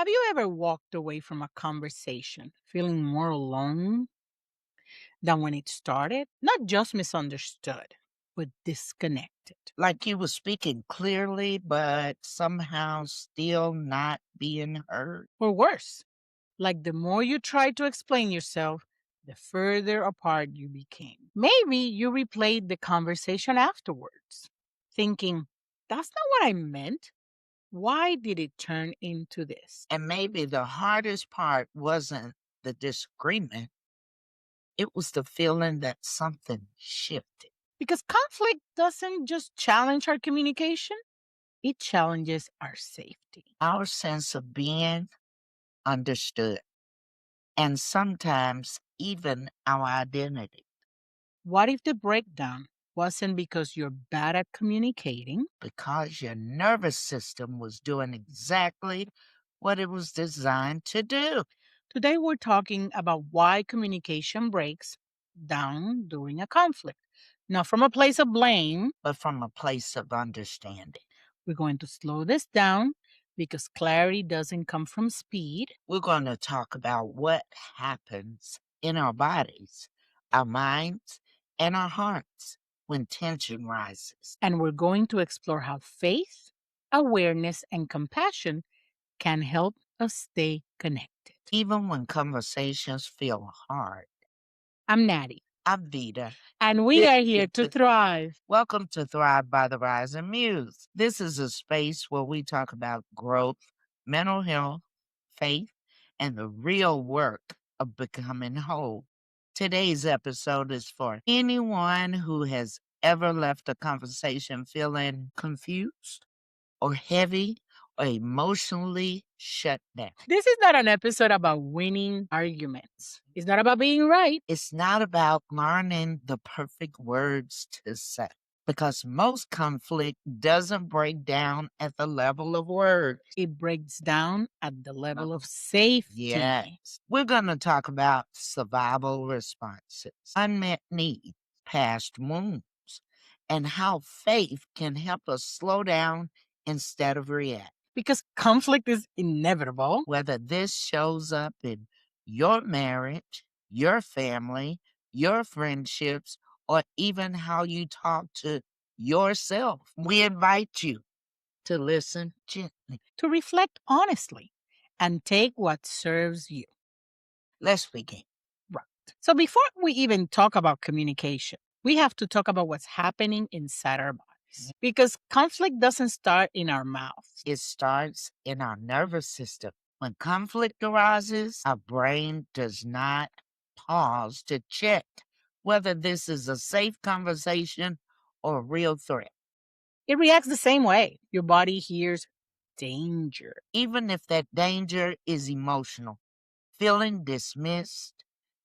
Have you ever walked away from a conversation feeling more alone than when it started? Not just misunderstood, but disconnected. Like you were speaking clearly, but somehow still not being heard. Or worse, like the more you tried to explain yourself, the further apart you became. Maybe you replayed the conversation afterwards, thinking, that's not what I meant. Why did it turn into this? And maybe the hardest part wasn't the disagreement, it was the feeling that something shifted. Because conflict doesn't just challenge our communication, it challenges our safety. Our sense of being understood, and sometimes even our identity, What if the breakdown wasn't because you're bad at communicating? because your nervous system was doing exactly what it was designed to do. Today, we're talking about why communication breaks down during a conflict. Not from a place of blame, But from a place of understanding. we're going to slow this down because clarity doesn't come from speed. We're going to talk about what happens in our bodies, our minds, and our hearts when tension rises. And we're going to explore how faith, awareness, and compassion can help us stay connected. Even when conversations feel hard. I'm Natty, I'm Vida. and we are here to thrive. Welcome to Thrive by the Rising Muse. This is a space where we talk about growth, mental health, faith, and the real work of becoming whole. Today's episode is for anyone who has ever left a conversation feeling confused or heavy or emotionally shut down. This is not an episode about winning arguments. It's not about being right. It's not about learning the perfect words to say because most conflict doesn't break down at the level of words. It breaks down at the level of safety. Yes. We're going to talk about survival responses, unmet needs, past wounds, and how faith can help us slow down instead of react. Because conflict is inevitable. Whether this shows up in your marriage, your family, your friendships, or even how you talk to yourself, we invite you to listen gently. To reflect honestly and take what serves you. Let's begin. Right. So before we even talk about communication, we have to talk about what's happening inside our bodies. Because conflict doesn't start in our mouths. It starts in our nervous system. When conflict arises, our brain does not pause to check whether this is a safe conversation or a real threat. It reacts the same way. Your body hears danger. Even if that danger is emotional, feeling dismissed,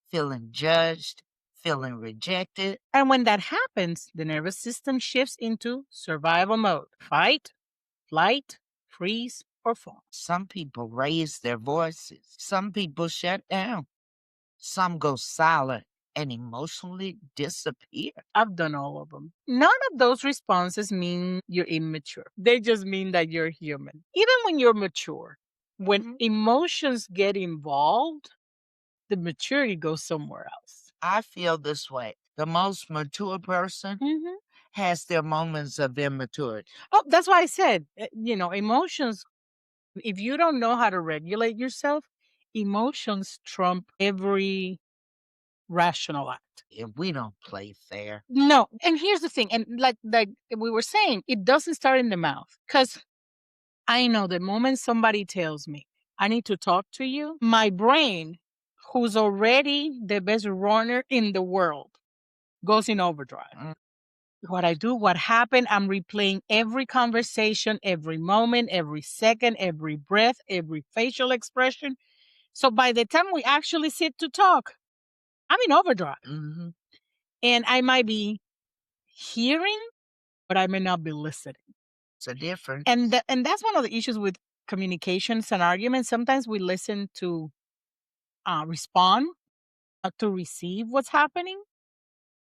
feeling judged, feeling rejected. And when that happens, the nervous system shifts into survival mode: fight, flight, freeze, or fall. Some people raise their voices. Some people shut down. Some go silent and emotionally disappear. I've done all of them. None of those responses mean you're immature. They just mean that you're human. Even when you're mature, when emotions get involved, the maturity goes somewhere else. I feel this way. The most mature person has their moments of immaturity. Oh, that's why I said, emotions, if you don't know how to regulate yourself, emotions trump every rational act. And we don't play fair. No, and here's the thing, and like we were saying, it doesn't start in the mouth. Because I know the moment somebody tells me I need to talk to you, my brain, who's already the best runner in the world, goes in overdrive. What I do, what happened, I'm replaying every conversation, every moment, every second, every breath, every facial expression. So by the time we actually sit to talk, I'm in overdrive. And I might be hearing, but I may not be listening. It's a difference. And that's one of the issues with communications and arguments. Sometimes we listen to respond, to receive what's happening.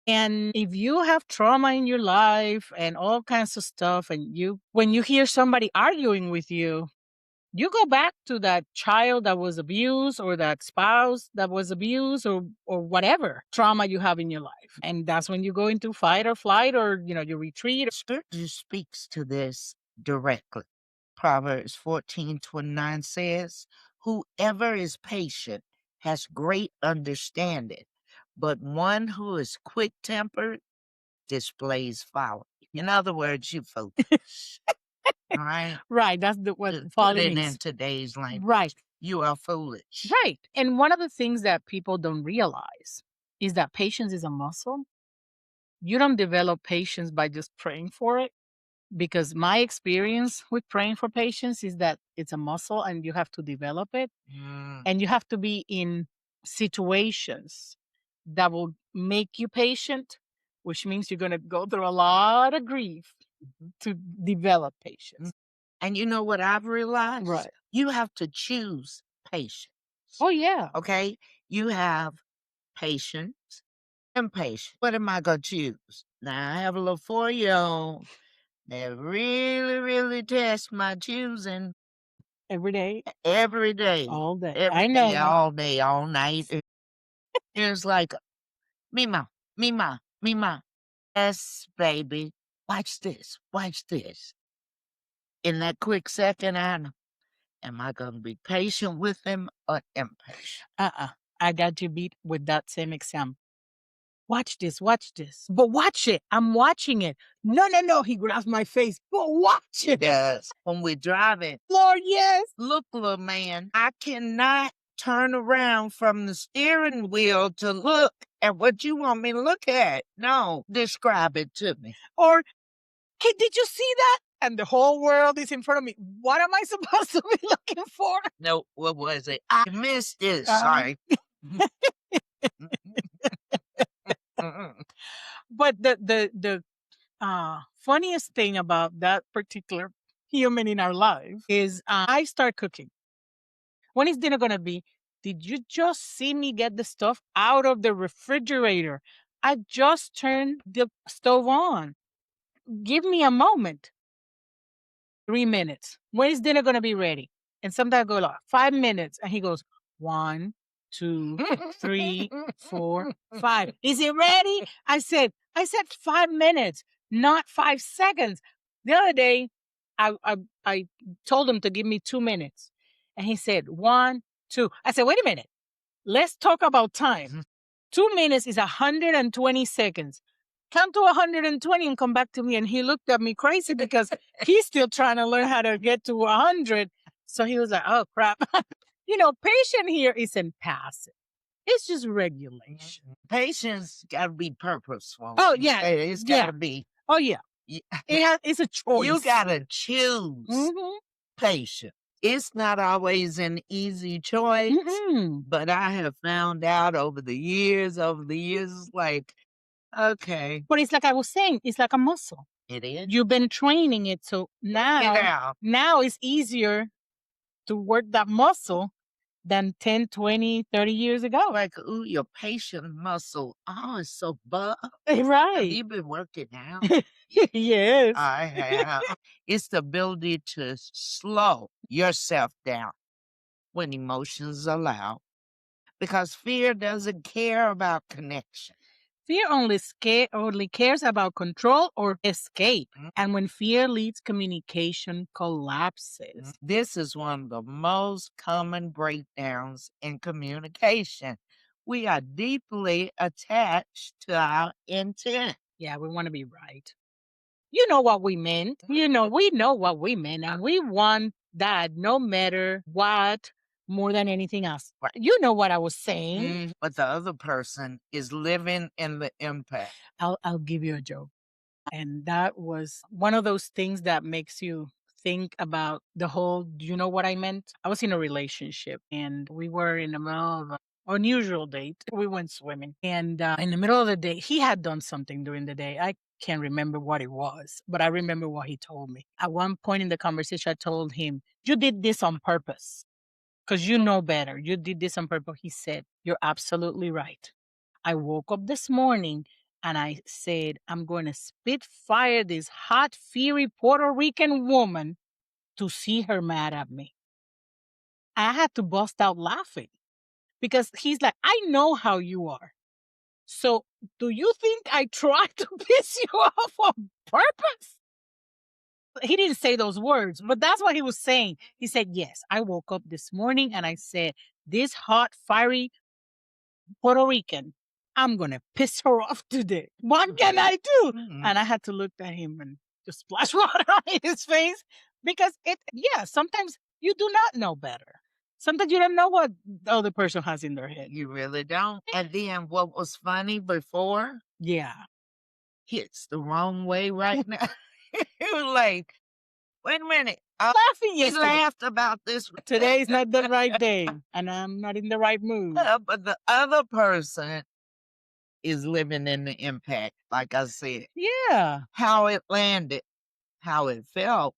And if you have trauma in your life and all kinds of stuff, and when you hear somebody arguing with you, You go back to that child that was abused or that spouse that was abused or whatever trauma you have in your life. And that's when you go into fight or flight or, you retreat. Scripture speaks to this directly. Proverbs 14:29 says, "Whoever is patient has great understanding, but one who is quick tempered displays folly." In other words, you foolish. All right? Right. That's what To put folly it means. in today's language, Right. you are foolish. Right. And one of the things that people don't realize is that patience is a muscle. You don't develop patience by just praying for it, because my experience with praying for patience is that it's a muscle and you have to develop it, Mm, and you have to be in situations that will make you patient, which means you're going to go through a lot of grief mhm. to develop patience. And you know what I've realized? Right. You have to choose patience. Oh, yeah. Okay? You have patience, impatient. What am I gonna choose? Now I have a little 4-year-old that really, really tests my choosing Every day, every day, all day. every I day, know that. all day, all night. It's like, Mima, Mima, Mima. Yes, baby. Watch this. Watch this. In that quick second, I know. Am I gonna be patient with him or impatient? Uh-uh. I got you beat with that same example. Watch this, watch this. But watch it. I'm watching it. No, no, no. He grabs my face. But watch it. Yes. When we're driving, Lord, yes. look, little man, I cannot turn around from the steering wheel to look at what you want me to look at. No, describe it to me. Or, hey, did you see that? And the whole world is in front of me. What am I supposed to be looking for? No, what was it? I missed it. Uh, Sorry. but the funniest thing about that particular human in our life is I start cooking. When is dinner gonna be? Did you just see me get the stuff out of the refrigerator? I just turned the stove on. Give me a moment. 3 minutes. When is dinner gonna be ready? And sometimes I go like 5 minutes, and he goes 1, 2, 3, 4, 5. Is it ready? I said 5 minutes, not 5 seconds. The other day, I told him to give me 2 minutes, and he said 1, 2. I said, wait a minute. Let's talk about time. 2 minutes is 120 seconds. Count to 120 and come back to me. And he looked at me crazy because he's still trying to learn how to get to 100. So he was like, oh, crap. Patient here isn't passive. It's just regulation. Patience got to be purposeful. Oh, yeah. It's got to be. Oh, yeah. y- It's a choice. You got to choose Mhm. patience. It's not always an easy choice, Mm-mm. but I have found out over the years, like, okay, But it's like I was saying, it's like a muscle. it is. You've been training it. So Get now, out. now it's easier to work that muscle than 10, 20, 30 years ago. Like, ooh, your patient muscle. Oh, it's so buff. Have Right. you been working out? Yes. I have. It's the ability to slow yourself down when emotions allow, because fear doesn't care about connection. Fear only cares about control or escape. And when fear leads, communication collapses. This is one of the most common breakdowns in communication. We are deeply attached to our intent. Yeah, we want to be right. You know what we meant. We know what we meant. And we want that no matter what, more than anything else. Right. You know what I was saying. But the other person is living in the impact. I'll give you a joke. And that was one of those things that makes you think about the whole, do you know what I meant? I was in a relationship and we were in the middle of an unusual date. We went swimming. And in the middle of the day, he had done something during the day. I can't remember what it was, but I remember what he told me. At one point in the conversation, I told him, you did this on purpose because you know better. You did this on purpose. He said, you're absolutely right. I woke up this morning and I said, I'm going to spitfire this hot, fiery Puerto Rican woman to see her mad at me. I had to bust out laughing because he's like, I know how you are. So do you think I tried to piss you off on purpose? He didn't say those words, but that's what he was saying. He said, yes, I woke up this morning and I said, this hot, fiery Puerto Rican, I'm going to piss her off today. What can I do? And I had to look at him and just splash water on his face because sometimes you do not know better. Sometimes you don't know what the other person has in their head. You really don't. And then what was funny before Yeah. hits the wrong way right now. It was like, wait a minute. Laughing He yesterday. laughed about this. Today's not the right day, and I'm not in the right mood. But the other person is living in the impact, like I said. Yeah. How it landed, how it felt,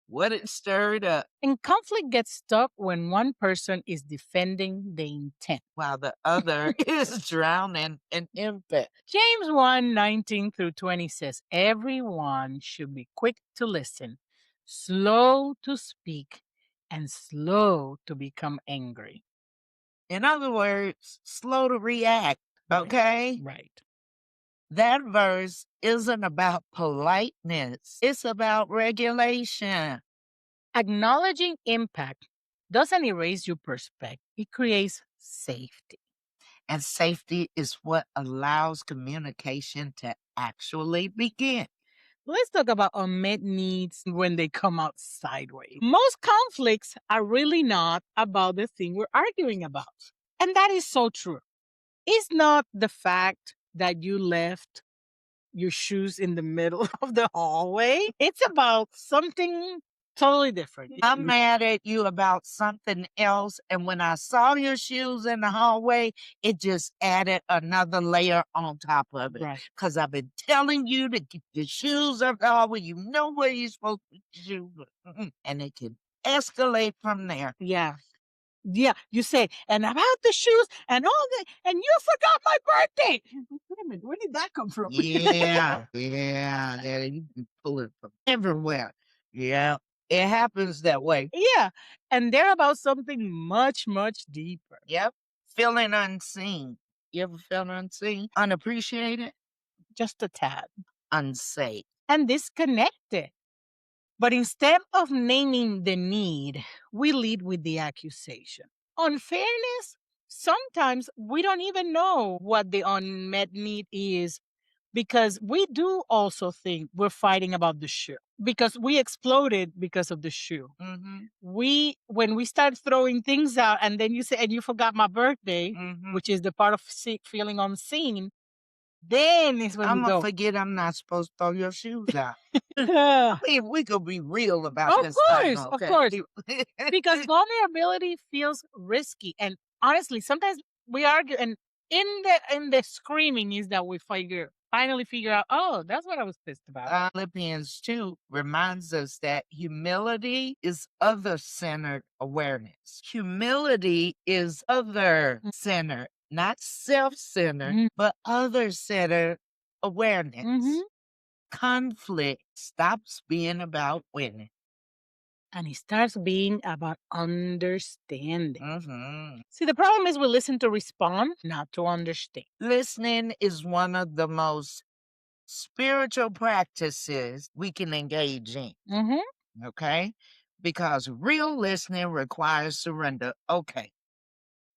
what it stirred up, And conflict gets stuck when one person is defending the intent. while the other is drowning in impact. James 1:19-20 says, everyone should be quick to listen, slow to speak, and slow to become angry. In other words, slow to react, okay? Right. That verse isn't about politeness, it's about regulation. Acknowledging impact doesn't erase your perspective, it creates safety. And safety is what allows communication to actually begin. Let's talk about unmet needs when they come out sideways. Most conflicts are really not about the thing we're arguing about. And that is so true. It's not the fact that you left your shoes in the middle of the hallway. It's about something totally different. I'm mad at you about something else. And when I saw your shoes in the hallway, it just added another layer on top of it. Right. Because I've been telling you to get the shoes up the hallway. You know where you're supposed to put the shoes. And it can escalate from there. Yeah. Yeah, you say, and about the shoes and all that, and you forgot my birthday. Wait a minute, where did that come from? Yeah, you can pull it from everywhere. Yeah, it happens that way. Yeah, and they're about something much, much deeper. Yep, feeling unseen. You ever felt unseen? Unappreciated? Just a tad. Unsafe. And disconnected. But instead of naming the need, we lead with the accusation. Unfairness, sometimes we don't even know what the unmet need is because we do also think we're fighting about the shoe because we exploded because of the shoe. When we start throwing things out and then you say, and you forgot my birthday, which is the part of feeling unseen, then is when I'm we go. gonna forget I'm not supposed to throw your shoes out. I I mean, we could be real about this thing, of okay? course. Because vulnerability feels risky. And honestly, sometimes we argue and in the screaming is that we finally figure out, oh, that's what I was pissed about. Philippians 2 reminds us that humility is other-centered awareness. Humility is other-centered, not self-centered, but other-centered awareness. Conflict stops being about winning. And it starts being about understanding. See, the problem is we listen to respond, not to understand. Listening is one of the most spiritual practices we can engage in. Okay? Because real listening requires surrender. Okay.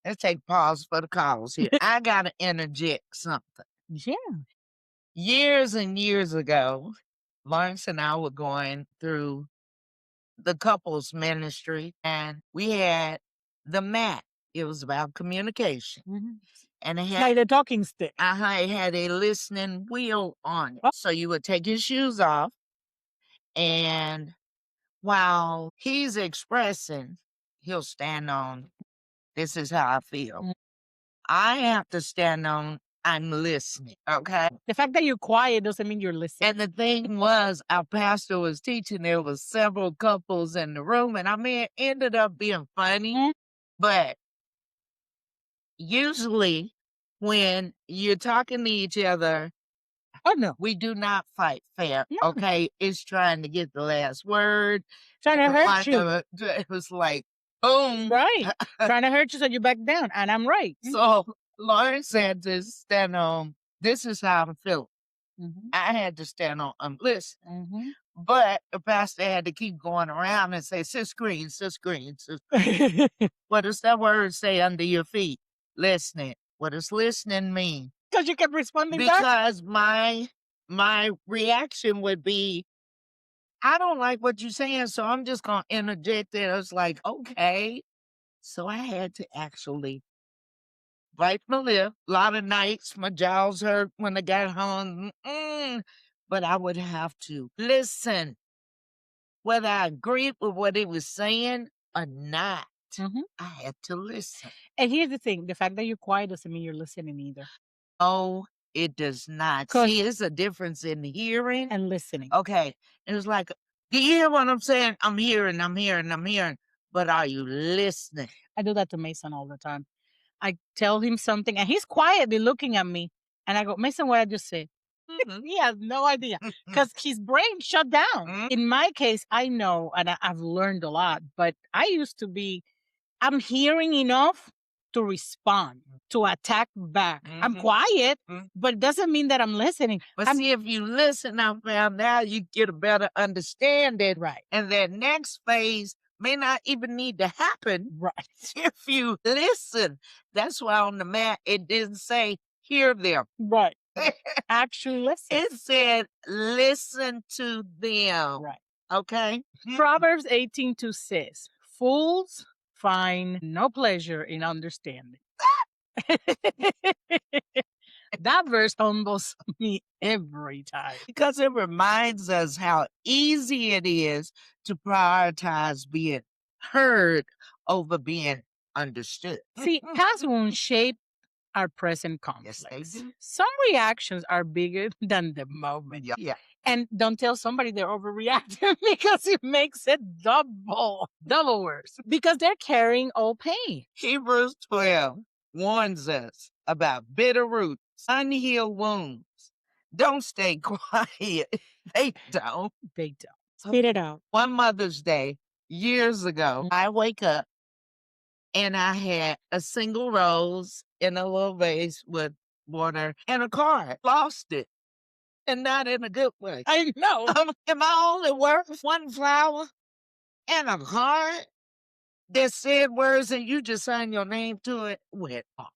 Let's take pause for the calls here. I got to interject something. Yeah. Years and years ago, Lawrence and I were going through the couples ministry and we had the mat. It was about communication. And it had Like the talking stick. it had a listening wheel on it. So you would take your shoes off and while he's expressing, he'll stand on, this is how I feel. I have to stand on, I'm listening, okay? The fact that you're quiet doesn't mean you're listening. And the thing was, our pastor was teaching, there was several couples in the room, and I mean, it ended up being funny, but usually when you're talking to each other, oh no, we do not fight fair, okay? It's trying to get the last word. Trying to hurt you. It was like, Boom. Right. Trying to hurt you so you back down. And I'm right. So Lauren said to stand on, this is how I'm feeling. Mhm. I had to stand on, listen. Mhm. But the pastor had to keep going around and say, sis green, sis green, sis green. What does that word say under your feet? Listening. What does listening mean? Because you kept responding back? Because my reaction would be, I don't like what you're saying, so I'm just gonna interject it. I was like, okay. So I had to actually bite my lip. A lot of nights my jaws hurt when I got home. But I would have to listen, whether I agreed with what he was saying or not. Mhm. I had to listen. And here's the thing, the fact that you're quiet doesn't mean you're listening either. No, it does not. 'Cause See, it's a difference in hearing. and listening. Okay. It was like, do you hear what I'm saying? I'm hearing, I'm hearing, I'm hearing. But are you listening? I do that to Mason all the time. I tell him something and he's quietly looking at me and I go, Mason, what I just said? He has no idea because his brain shut down. In my case, I know and I've learned a lot, but I used to be, I'm hearing enough to respond, to attack back. I'm quiet, but it doesn't mean that I'm listening. But see, if you listen, I found out you get a better understanding. Right. And that next phase may not even need to happen Right. if you listen. That's why on the mat it didn't say hear them. Right. Actually listen. It said listen to them. Right. Okay. Proverbs 18:2 says, fools find no pleasure in understanding. That verse humbles me every time. Because it reminds us how easy it is to prioritize being heard over being understood. See, past wounds shape our present Yes, conflicts. they do. Some reactions are bigger than the moment. Yeah. And don't tell somebody they're overreacting because it makes it double worse. Because they're carrying all pain. Hebrews 12 warns us about bitter roots, unhealed wounds. Don't stay quiet. They don't. They don't. Spit it out. One Mother's Day years ago, I wake up and I had a single rose in a little vase with water and a card. Lost it. And not in a good way. I know. Am I only worth one flower and a card that said words and you just signed your name to it? Went off.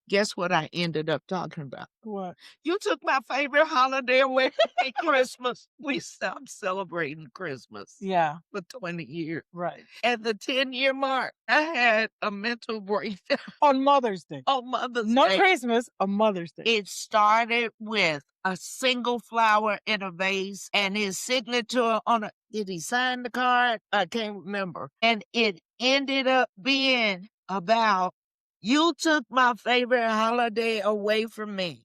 Guess what I ended up talking about? What? You took my favorite holiday away from me, Christmas. We stopped celebrating Christmas. Yeah. For 20 years. Right. At the 10-year mark, I had a mental breakdown. On Mother's Day. On Mother's Not Day. Christmas, on Mother's Day. It started with a single flower in a vase and his signature on a, did he sign the card? I can't remember. And it ended up being about, you took my favorite holiday away from me.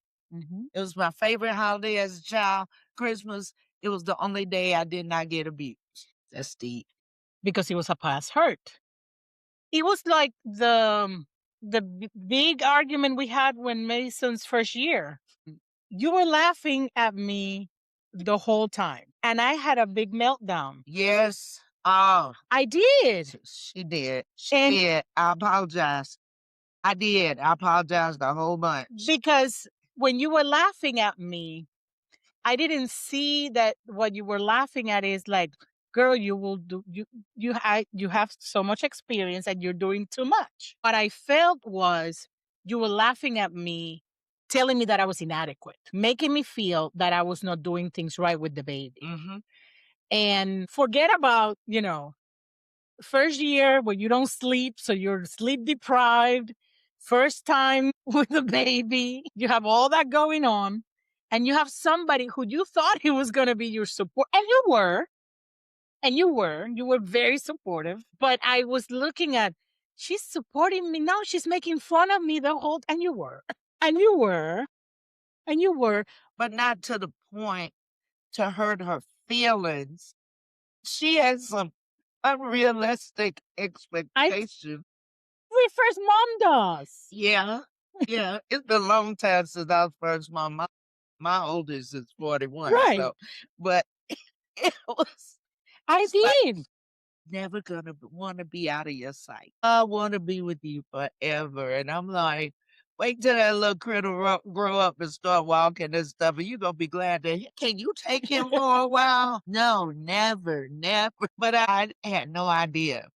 It was my favorite holiday as a child. Christmas, it was the only day I did not get abused. That's deep. Because it was a past hurt. It was like the big argument we had when Mason's first year. You were laughing at me the whole time. And I had a big meltdown. Yes. Oh, I did. she did. She did. I apologize. I did. I apologize the whole bunch. Because when you were laughing at me, I didn't see that what you were laughing at is like, girl, you will do you have so much experience and you're doing too much. What I felt was you were laughing at me, telling me that I was inadequate, making me feel that I was not doing things right with the baby. And forget about, first year where you don't sleep, so you're sleep deprived, first time with a baby, you have all that going on, and you have somebody who you thought he was going to be your support, and you were very supportive, but I was looking at, she's supporting me now, she's making fun of me the whole, and you were, but not to the point to hurt her feelings. She has some unrealistic expectations. Every first mom does. Yeah. Yeah. It's been a long time since I was first mom. My oldest is 41. Right. So, but it was. I did. never gonna want to be out of your sight. I want to be with you forever. And I'm like, wait till that little critter grow up and start walking and stuff, and you're gonna be glad that can you take him for a while? No, never, never. But I had no idea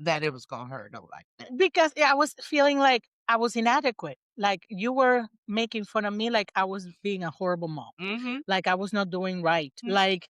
that it was gonna hurt her like that. Because yeah, I was feeling like I was inadequate. Like you were making fun of me, like I was being a horrible mom, like I was not doing right, like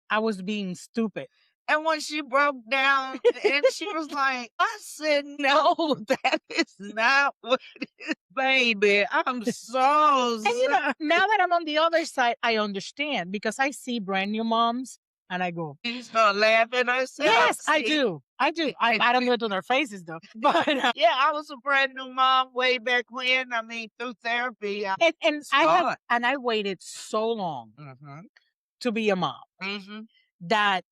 I was being stupid. And when she broke down and she was like, I said, no, that is not what it is, baby. I'm so And now that I'm on the other side, I understand because I see brand new moms and I go, She start laughing herself. yes, I See? do. I do. I don't do it on their faces though. But Yeah, I was a brand new mom way back when. I mean, through therapy. and I waited so long to be a mom that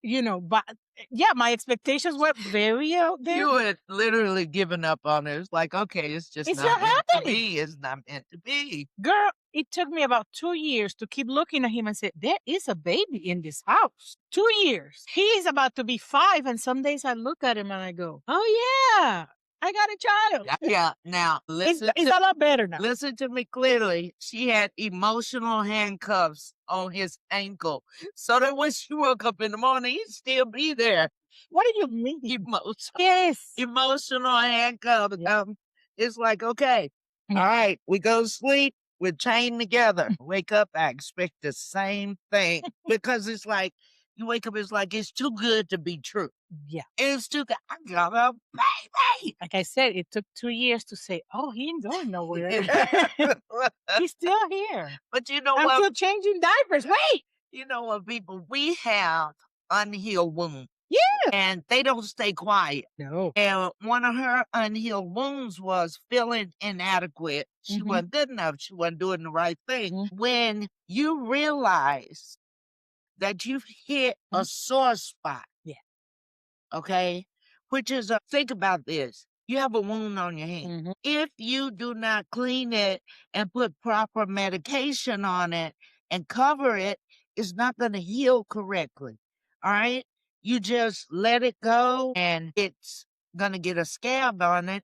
but yeah, my expectations were very out there. You had literally given up on it. It's like, okay, it's just It's not not meant to happening. be. It's not meant to be. Girl, it took me about 2 years to keep looking at him and say, there is a baby in this house. 2 years. He's about to be 5. And some days I look at him and I go, oh, yeah, I got a child. Yeah. Now, It's a lot better now. listen to me clearly. She had emotional handcuffs on his ankle so that when she woke up in the morning, he'd still be there. What do you mean? Yes. Yes. Emotional handcuffs. It's like, okay, all right, we go to sleep, we're chained together. Wake up, I expect the same thing because it's like, you wake up, it's like, it's too good to be true. Yeah. It's too good. I got a baby. Like I said, it took 2 years to say, oh, he ain't going nowhere. He's still here. But you know I'm what? still changing diapers. Wait. You know what, people? We have unhealed wounds. Yeah. And they don't stay quiet. No. And one of her unhealed wounds was feeling inadequate. She wasn't good enough. She wasn't doing the right thing. When you realize that you've hit a sore spot. Yeah. Okay. Which is think about this. You have a wound on your hand. If you do not clean it and put proper medication on it and cover it, it's not going to heal correctly. All right. You just let it go and it's going to get a scab on it.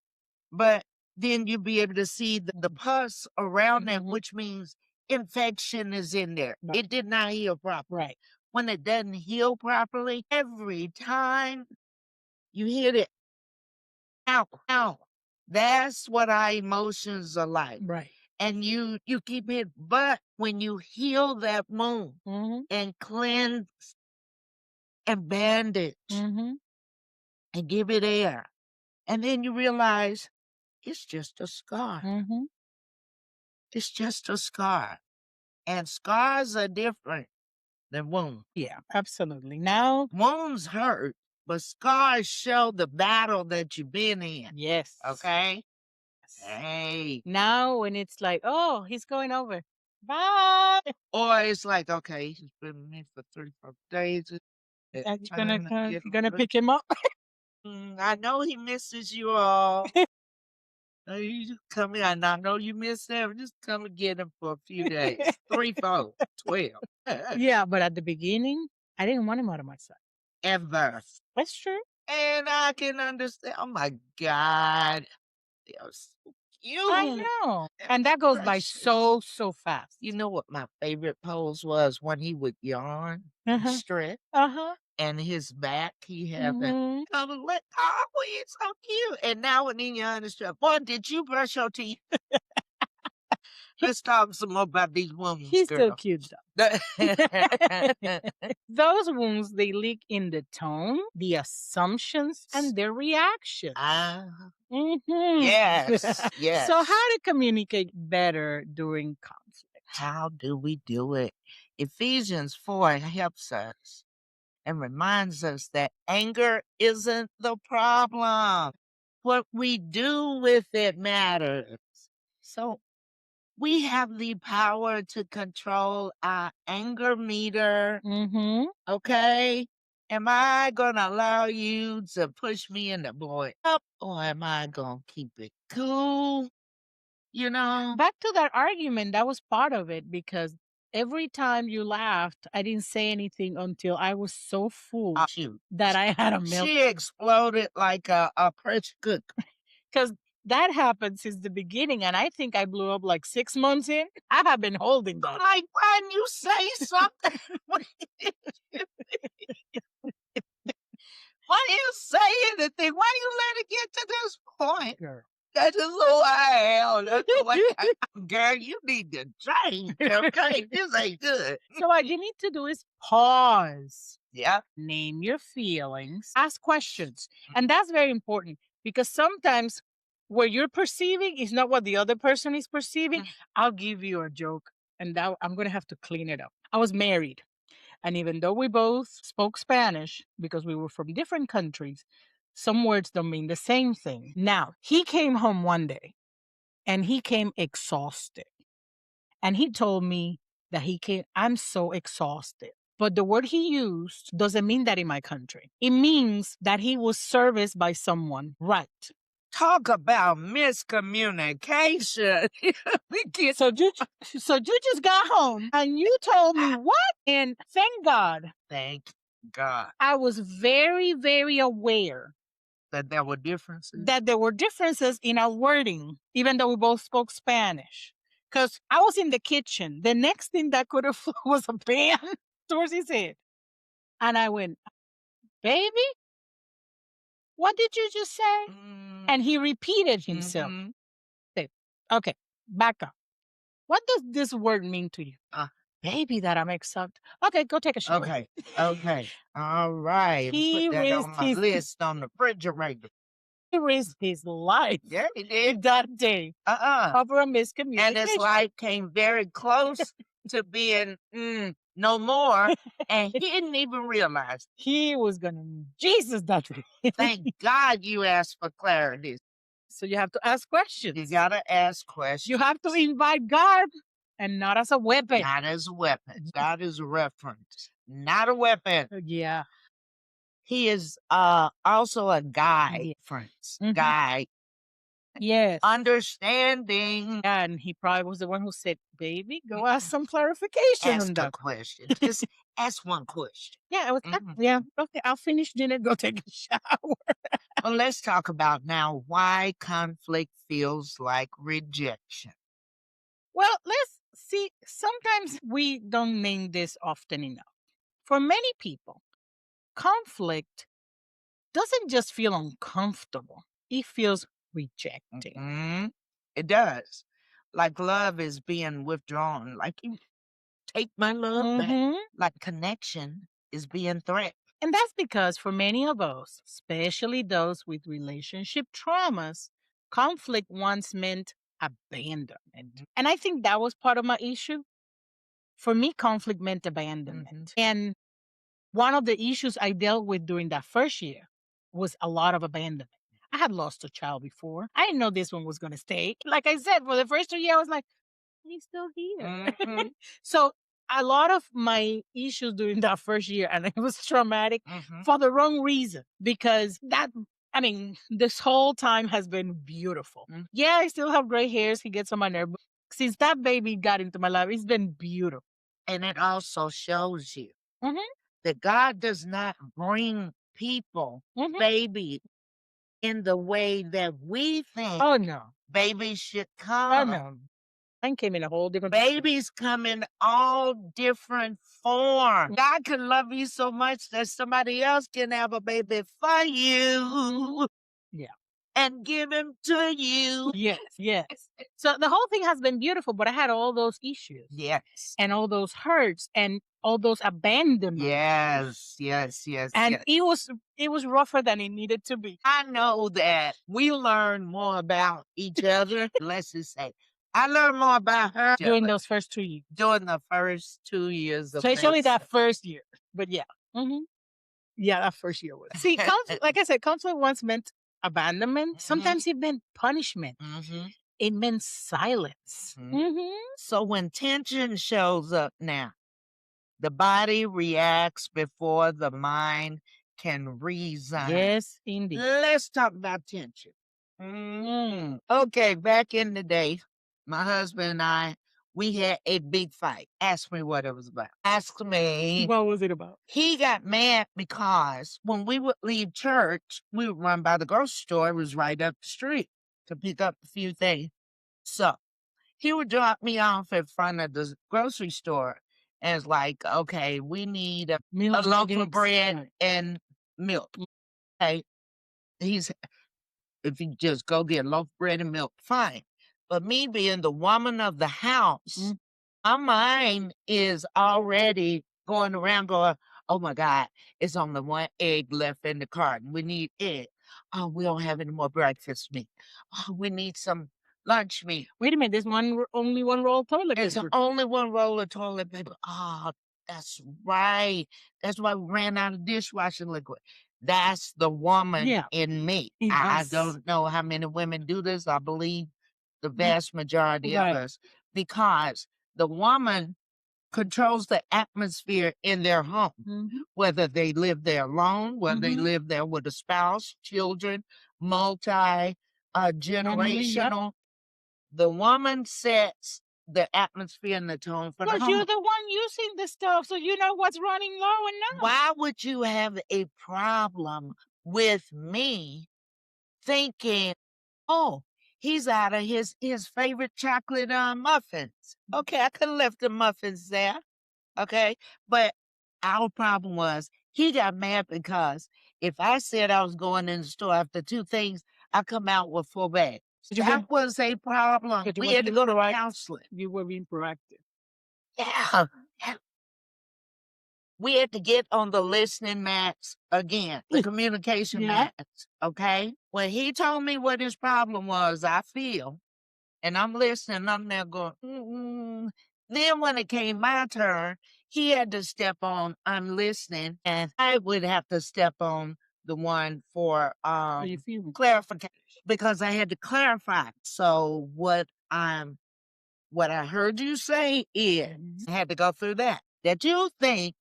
But then you'll be able to see the pus around it, which means infection is in there. Right. It did not heal properly. Right. When it doesn't heal properly, every time you hit it, ow, ow. That's what our emotions are like. Right. And you keep it. But when you heal that wound and cleanse and bandage and give it air, and then you realize it's just a scar. It's just a scar. And scars are different than wounds. Yeah, absolutely. Now, Wounds hurt, but scars show the battle that you've been in. yes. Okay? Hey. Now, when it's like, oh, he's going over. Bye. Or it's like, okay, he's been with me for 3-4 days. And you're gonna pick him up. I know he misses you all. You just come in. And I know you miss him. Just come and get him for a few days. 3, 4, 12. Yeah, but at the beginning, I didn't want him out of my sight. Ever. That's true. And I can understand. Oh my God. They are so cute. I know. And that goes by so fast. You know what my favorite pose was? When he would yawn and stretch. And his back, he had that. Oh, he's so cute. And now when he yawns and stretch, boy, did you brush your teeth? Let's talk some more about these wounds. He's girl. still cute though. Those wounds, they leak in the tone, the assumptions, and their reaction. Yes, yes. So how to communicate better during conflict? How do we do it? Ephesians 4 helps us and reminds us that anger isn't the problem. What we do with it matters. So we have the power to control our anger meter. Okay? Am I going to allow you to push me and to blow it up, or am I going to keep it cool? You know? Back to that argument, that was part of it because every time you laughed, I didn't say anything until I was so full Shoot. that I had a milk. She exploded like a pressure cooker. Because that happened since the beginning, and I think I blew up like 6 months in. I have been holding that. Like, why didn't you say something? Why do you say anything? Why do you let it get to this point? Girl. That's just who I am. That's the way girl, you need to change, okay? This ain't good. So what you need to do is pause, Yeah. name your feelings, ask questions. And that's very important because sometimes what you're perceiving is not what the other person is perceiving. I'll give you a joke and that I'm going to have to clean it up. I was married. And even though we both spoke Spanish because we were from different countries, some words don't mean the same thing. Now, he came home one day and he came exhausted. And he told me that I'm so exhausted. But the word he used doesn't mean that in my country. It means that he was serviced by someone. Right. Talk about miscommunication. So you just got home and you told me what? And thank God. Thank God. I was very, very aware that there were differences. That there were differences in our wording, even though we both spoke Spanish. Because I was in the kitchen. The next thing that could have was a pan towards his head. And I went, baby, what did you just say? And he repeated himself. Said, okay, back up. What does this word mean to you? Baby, that I'm excited. Okay, go take a shower. Okay. All right. He Put that on risked my his list on the refrigerator. he risked his life Yeah, he did. that day over a miscommunication. And his life came very close to being no more. And he didn't even realize. He was going to Jesus that way. Thank God you asked for clarity. So you have to ask questions. You got to ask questions. You have to invite God and not as a weapon. Not as a weapon. God is a reference, not a weapon. Yeah. He is also a guide, friends. Guide. Yes. Understanding. And he probably was the one who said, baby, go ask some clarification Ask on a that. question. Just ask one question. Yeah, yeah. Okay, I'll finish dinner, go take a shower. Well, let's talk about now why conflict feels like rejection. Well, let's see. Sometimes we don't name this often enough. For many people, conflict doesn't just feel uncomfortable, it feels rejecting. It does. Like love is being withdrawn. Like you take my love back. Like connection is being threatened. And that's because for many of us, especially those with relationship traumas, conflict once meant abandonment. And I think that was part of my issue. For me, conflict meant abandonment. And one of the issues I dealt with during that first year was a lot of abandonment. I had lost a child before. I didn't know this one was going to stay. Like I said, for the first 2 years, I was like, he's still here. So a lot of my issues during that first year, and it was traumatic for the wrong reason, because this whole time has been beautiful. Yeah, I still have gray hairs. He gets on my nerve. But since that baby got into my life, it's been beautiful. And it also shows you that God does not bring people, baby, in the way that we think babies should come. Oh, no. Mine came in a whole different Babies come in all different forms. God can love you so much that somebody else can have a baby for you. Yeah. And give him to you. Yes. So the whole thing has been beautiful, but I had all those issues. Yes. And all those hurts and all those abandonments. Yes. And it was rougher than it needed to be. I know that we learn more about each other. Let's just say, I learned more about her during those first 2 years. During the first 2 years of especially that first year. But yeah. Yeah, that first year was. See, like I said, conflict once meant abandonment. Sometimes it meant punishment. It meant silence. So when tension shows up now, the body reacts before the mind can reason. Yes, indeed. Let's talk about tension. Okay, back in the day, my husband and I, We had a big fight. Ask me what it was about. Ask me. What was it about? He got mad because when we would leave church, we would run by the grocery store. It was right up the street to pick up a few things. So he would drop me off in front of the grocery store and it's like, okay, we need a Milk, loaf of eggs. bread Right. and milk. Okay. He's if you just go get a loaf of bread and milk, fine. But me being the woman of the house, my mind is already going around going, oh my God, it's only one egg left in the carton. We need egg. Oh, we don't have any more breakfast meat. Oh, we need some lunch meat. Wait a minute, there's only one roll of toilet There's paper. only one roll of toilet paper. Oh, that's right. That's why we ran out of dishwashing liquid. That's the woman Yeah. in me. I Yes. don't know how many women do this. I believe the vast majority of Right. us, because the woman controls the atmosphere in their home, whether they live there alone, whether they live there with a spouse, children, multi generational. The woman sets the atmosphere and the tone for the But you're home. the one using the stuff, so you know what's running low and not. Why would you have a problem with me thinking, oh, he's out of his favorite chocolate muffins? Okay, I could have left the muffins there. Okay, but our problem was he got mad because if I said I was going in the store after two things, I come out with 4 bags. That was a problem. We had to go to counseling. You were being proactive. Yeah. We had to get on the listening mats again, the communication mats. Okay. When he told me what his problem was, I feel, and I'm listening, I'm there going, mm-mm. Then when it came my turn, he had to step on, I'm listening, and I would have to step on the one for You feeling? clarification because I had to clarify. So what I heard you say is I had to go through that. That you think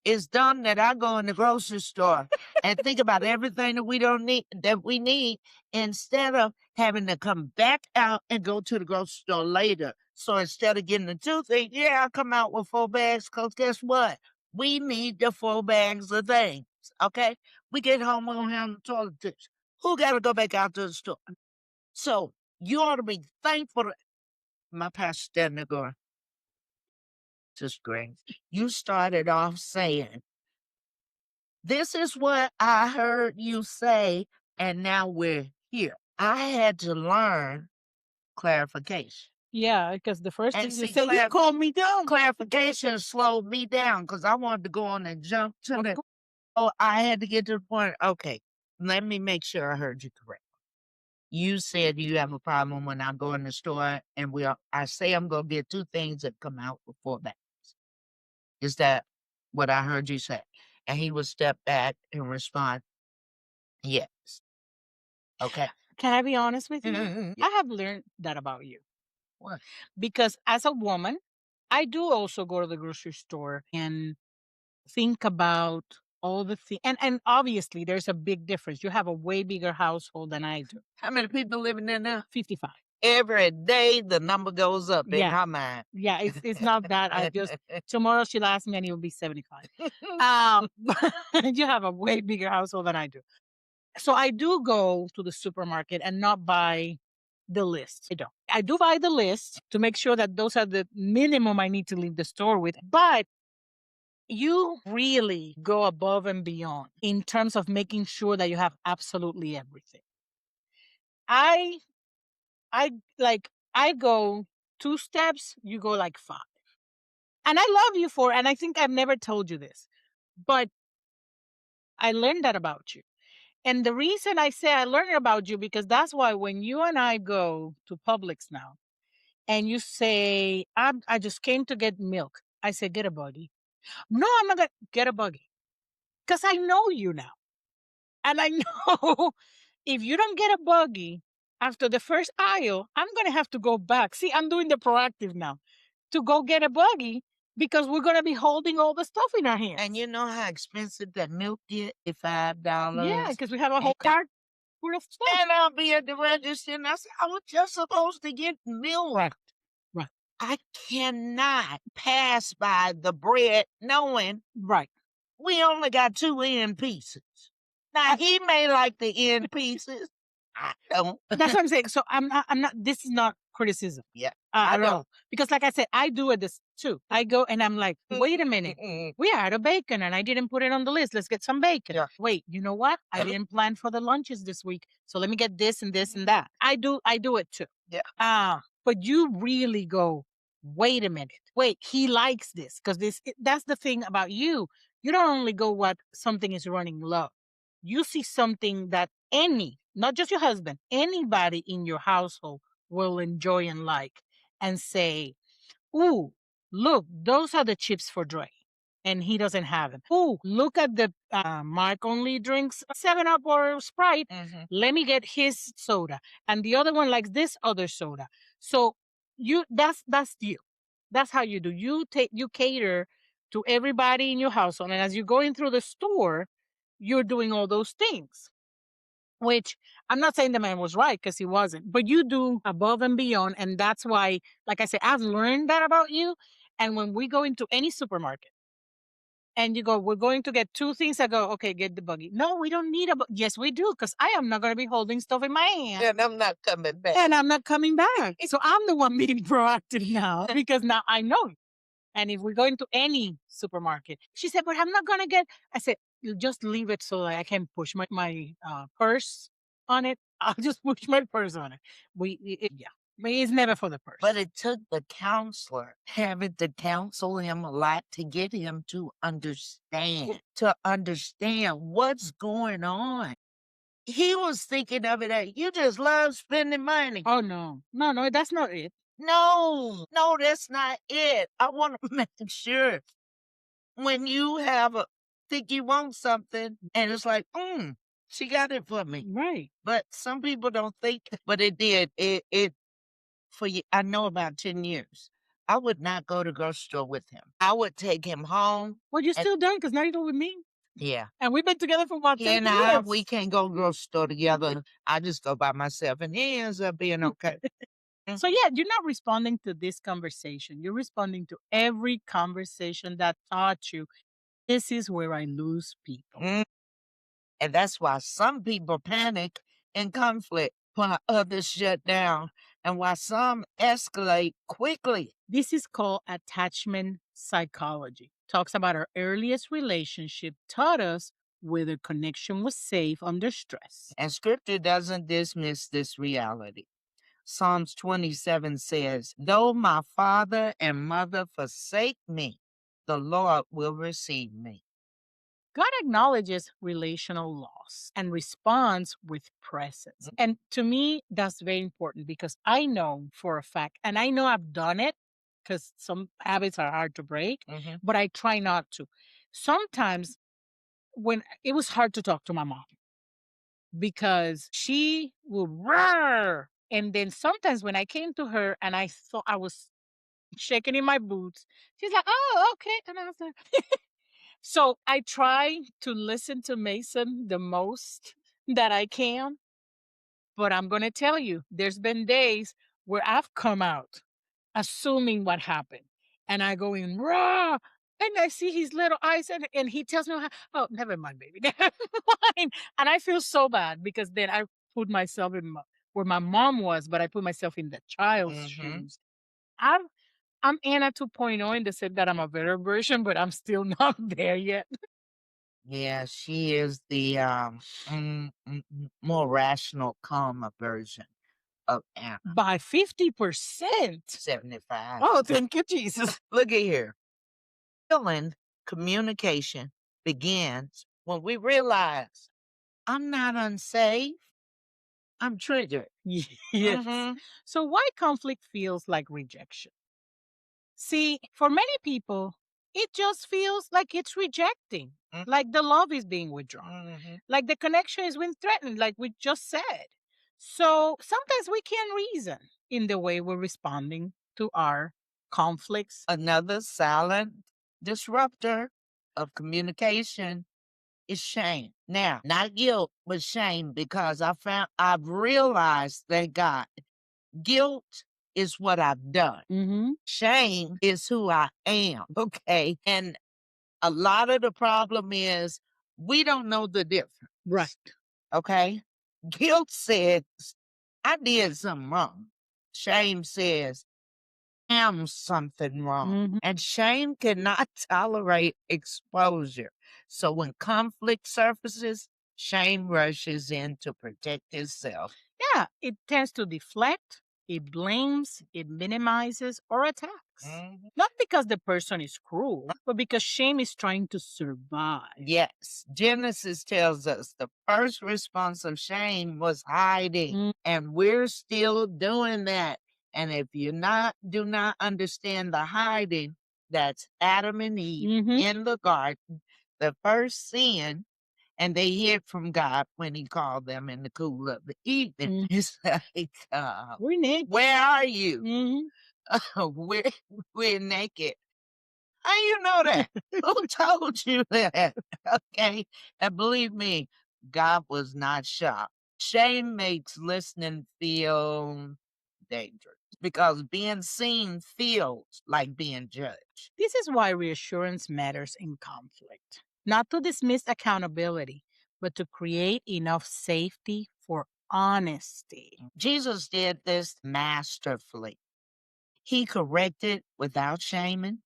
is dumb that I go in the grocery store and think about everything that we don't need that we need instead of having to come back out and go to the grocery store later. So instead of getting the two things, yeah, I'll come out with 4 bags because guess what? We need the 4 bags of things. Okay? We get home, we don't have the toilet tissue. Who gotta go back out to the store? So you ought to be thankful. My pastor standing there going, Sister Grace, you started off saying, this is what I heard you say, and now we're here. I had to learn clarification. Yeah, because the first And thing you see, said, you calmed me down. clarification slowed me down because I wanted to go on and jump to the. Oh, I had to get to the point. Okay, let me make sure I heard you correct. You said you have a problem when I go in the store and I say I'm gonna get 2 things that come out before that. Is that what I heard you say? And he would step back and respond, yes. Okay. Can I be honest with you? Yeah. I have learned that about you. What? Because as a woman, I do also go to the grocery store and think about all the things. And obviously, there's a big difference. You have a way bigger household than I do. How many people living there now? 55. Every day the number goes up in her mind. Yeah, it's not that. I just tomorrow she'll ask me and it will be 75. You have a way bigger household than I do. So I do go to the supermarket and not buy the list. I don't. I do buy the list to make sure that those are the minimum I need to leave the store with. But you really go above and beyond in terms of making sure that you have absolutely everything. I I go 2 steps, you go like 5. And I love you for it, and I think I've never told you this, but I learned that about you. And the reason I say I learned it about you because that's why when you and I go to Publix now and you say, I just came to get milk, I say, get a buggy. No, I'm not going to get a buggy because I know you now. And I know if you don't get a buggy after the first aisle, I'm going to have to go back. See, I'm doing the proactive now to go get a buggy because we're going to be holding all the stuff in our hands. And you know how expensive that milk get? $5. Yeah, because we have a whole cart full of stuff. And I'll be at the register and I say, I was just supposed to get milk. Right. I cannot pass by the bread knowing Right. we only got 2 end pieces. Now, he may like the end pieces. I don't. That's what I'm saying. So I'm not this is not criticism. Yeah, I I don't don't. know. Because like I said, I do it this too. I go and I'm like, wait a minute. We are out of bacon and I didn't put it on the list. Let's get some bacon. Yeah. Wait, you know what? I didn't plan for the lunches this week. So let me get this and this and that. I do it too. Yeah. But you really go, wait a minute. Wait, he likes this. Because that's the thing about you. You don't only go what something is running low. You see something that not just your husband, anybody in your household will enjoy and like and say, ooh, look, those are the chips for Dre. And he doesn't have them. Ooh, look at the Mark only drinks 7 Up or Sprite. Let me get his soda. And the other one likes this other soda. So that's you. That's how you do. You cater to everybody in your household. And as you're going through the store, you're doing all those things. Which I'm not saying the man was right because he wasn't, but you do above and beyond. And that's why, like I said, I've learned that about you. And when we go into any supermarket and you go, we're going to get 2 things, I go, okay, get the buggy. No, we don't need yes, we do, because I am not going to be holding stuff in my hand. And I'm not coming back. And I'm not coming back. So I'm the one being proactive now because now I know you. And if we go into any supermarket, she said, but I'm not going to get, I said, "You just leave it so that I can push my purse on it. I'll just push my purse on it. Yeah. But it's never for the purse. But it took the counselor having to counsel him a lot to get him to understand what's going on. He was thinking of it as, you just love spending money. Oh, no. No, that's not it. No, that's not it. I want to make sure when you think you want something and it's like, she got it for me. Right. But some people don't think, but it did. It for you. I know about 10 years. I would not go to grocery store with him. I would take him home. Well, you're still done because now you're with me. Yeah. And we've been together for about He 10 and years. we can't go grocery store together. I just go by myself and he ends up being okay. So yeah, you're not responding to this conversation. You're responding to every conversation that taught you this is where I lose people. And that's why some people panic in conflict, while others shut down, and why some escalate quickly. This is called attachment psychology. Talks about our earliest relationship taught us whether connection was safe under stress. And scripture doesn't dismiss this reality. Psalms 27 says, though my father and mother forsake me, the Lord will receive me. God acknowledges relational loss and responds with presence. And to me, that's very important because I know for a fact, and I know I've done it because some habits are hard to break, but I try not to. Sometimes when it was hard to talk to my mom because she would roar. And then sometimes when I came to her and I thought I was shaking in my boots, she's like, oh, okay. And I was like, so I try to listen to Mason the most that I can. But I'm going to tell you, there's been days where I've come out assuming what happened. And I go in raw and I see his little eyes and he tells me, oh, never mind, baby. Never mind. And I feel so bad because then I put myself where my mom was, but I put myself in the child's shoes. I'm Anna 2.0 in the sense that I'm a better version, but I'm still not there yet. Yeah, she is the more rational, calmer version of Anna. By 50%. 75. Oh, thank you, Jesus. Look at here. Healing communication begins when we realize I'm not unsafe. I'm triggered. Yes. So why conflict feels like rejection? See, for many people, it just feels like it's rejecting, like the love is being withdrawn, like the connection is being threatened, like we just said. So sometimes we can't reason in the way we're responding to our conflicts. Another silent disruptor of communication is shame. Now, not guilt, but shame, because I've realized that God, guilt is what I've done. Shame is who I am. Okay. And a lot of the problem is we don't know the difference. Right. Okay. Guilt says, I did something wrong. Shame says, am something wrong. And shame cannot tolerate exposure. So when conflict surfaces, shame rushes in to protect itself. Yeah, it tends to deflect, it blames, it minimizes, or attacks. Not because the person is cruel, but because shame is trying to survive. Yes, Genesis tells us the first response of shame was hiding, and we're still doing that. And if you do not understand the hiding, that's Adam and Eve in the garden, the first sin, and they hid from God when He called them in the cool of the evening. It's like, We're naked. where are you? we're we're naked. How you know that? Who told you that? Okay. And believe me, God was not shocked. Shame makes listening feel dangerous because being seen feels like being judged. This is why reassurance matters in conflict. Not to dismiss accountability, but to create enough safety for honesty. Jesus did this masterfully. He corrected without shaming,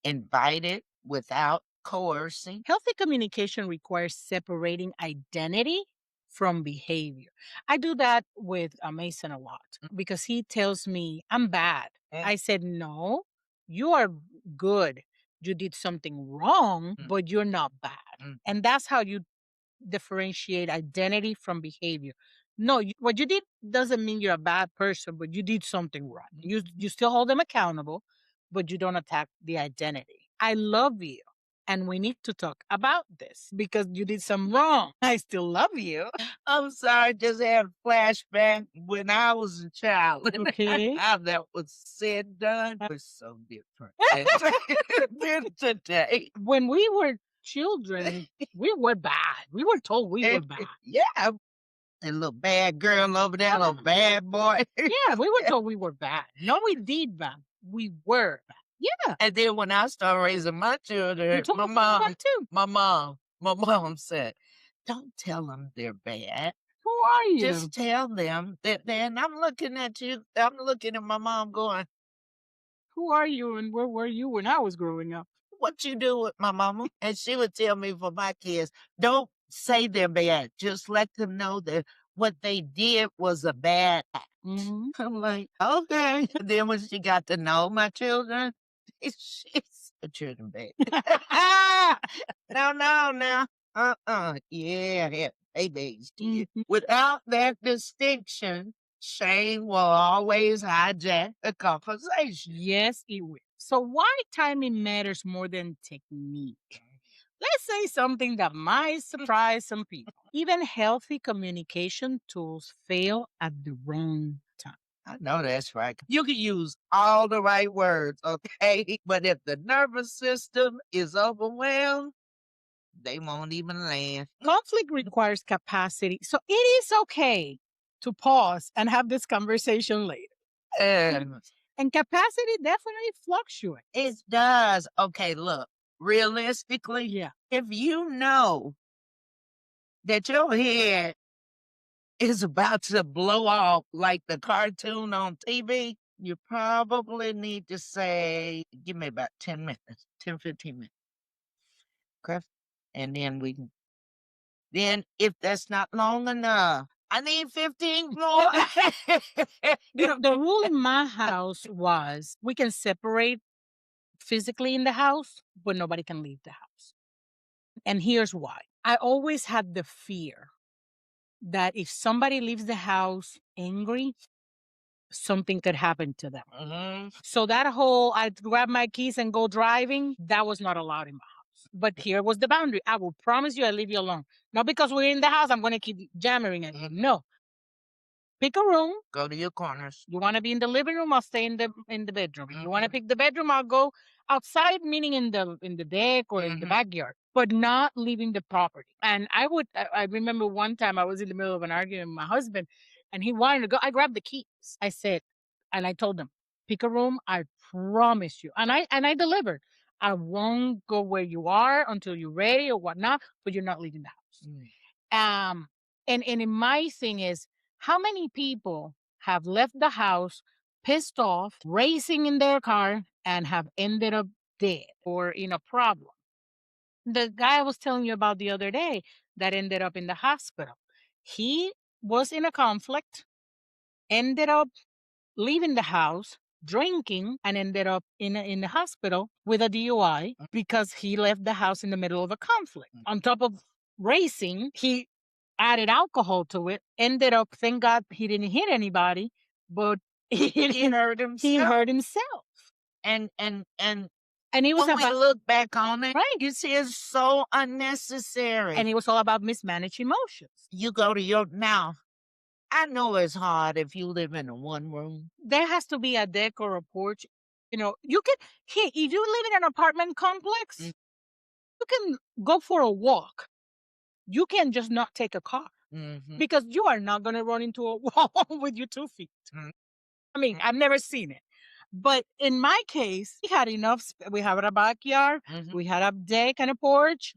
invited without coercing. Healthy communication requires separating identity from behavior. I do that with Mason a lot because he tells me I'm bad. I said, no, you are good. You did something wrong, but you're not bad. And that's how you differentiate identity from behavior. No, what you did doesn't mean you're a bad person, but you did something wrong. You still hold them accountable, but you don't attack the identity. I love you, and we need to talk about this because you did some wrong. I still love you. I'm sorry, just had a flashback when I was a child. Okay. How that was said, done was so different than today. When we were children, we were bad. We were told we were bad. Yeah. A little bad girl over there, little bad boy. Yeah, we were told we were bad. No, we did bad. We were bad. Yeah. And then when I started raising my children, my mom said, don't tell them they're bad. Who are you? Just tell them that and I'm looking at you. I'm looking at my mom going, who are you and where were you when I was growing up? what you do with my mama? And she would tell me for my kids, don't say they're bad. Just let them know that what they did was a bad act. I'm like, okay. And then when she got to know my children, she's the children bad. No. Yeah, babies. Without that distinction, shame will always hijack the conversation. Yes, it will. So why timing matters more than technique? Let's say something that might surprise some people. Even healthy communication tools fail at the wrong time. I know that's right. You can use all the right words, okay? But if the nervous system is overwhelmed, they won't even land. Conflict requires capacity. So it is okay to pause and have this conversation later. And capacity definitely fluctuates. It does. Okay, look, realistically, Yeah. if you know that your head is about to blow off like the cartoon on TV, you probably need to say, give me about 10 minutes, 10, 15 minutes. Okay. And then then if that's not long enough, I need 15 more. The rule in my house was we can separate physically in the house, but nobody can leave the house. And here's why. I always had the fear that if somebody leaves the house angry, something could happen to them. So that whole I'd grab my keys and go driving, that was not allowed in my house. But here was the boundary. I will promise you I'll leave you alone. Not because we're in the house, I'm going to keep jammering at you. No. Pick a room. Go to your corners. You want to be in the living room? I'll stay in the bedroom. If you want to pick the bedroom, I'll go outside, meaning in the deck or in the backyard, but not leaving the property. And I remember one time I was in the middle of an argument with my husband, and he wanted to go. I grabbed the keys. I said, And I told them, pick a room. I promise you. And I delivered. I won't go where you are until you're ready or whatnot, but you're not leaving the house. And in my thing is, how many people have left the house pissed off, racing in their car, and have ended up dead or in a problem? The guy I was telling you about the other day that ended up in the hospital, he was in a conflict, ended up leaving the house, drinking, and ended up in the hospital with a DUI because he left the house in the middle of a conflict. On top of racing, he added alcohol to it, ended up, thank God he didn't hit anybody, but he hurt himself. He hurt himself. And it was when we about, look back on it, right. you see it's so unnecessary. And it was all about mismanaged emotions. You go to your now. I know it's hard if you live in a one room. There has to be a deck or a porch. You can here if you live in an apartment complex, you can go for a walk. You can just not take a car because you are not going to run into a wall with your 2 feet. I mean, I've never seen it. But in my case, we had enough. We have a backyard. We had a deck and a porch.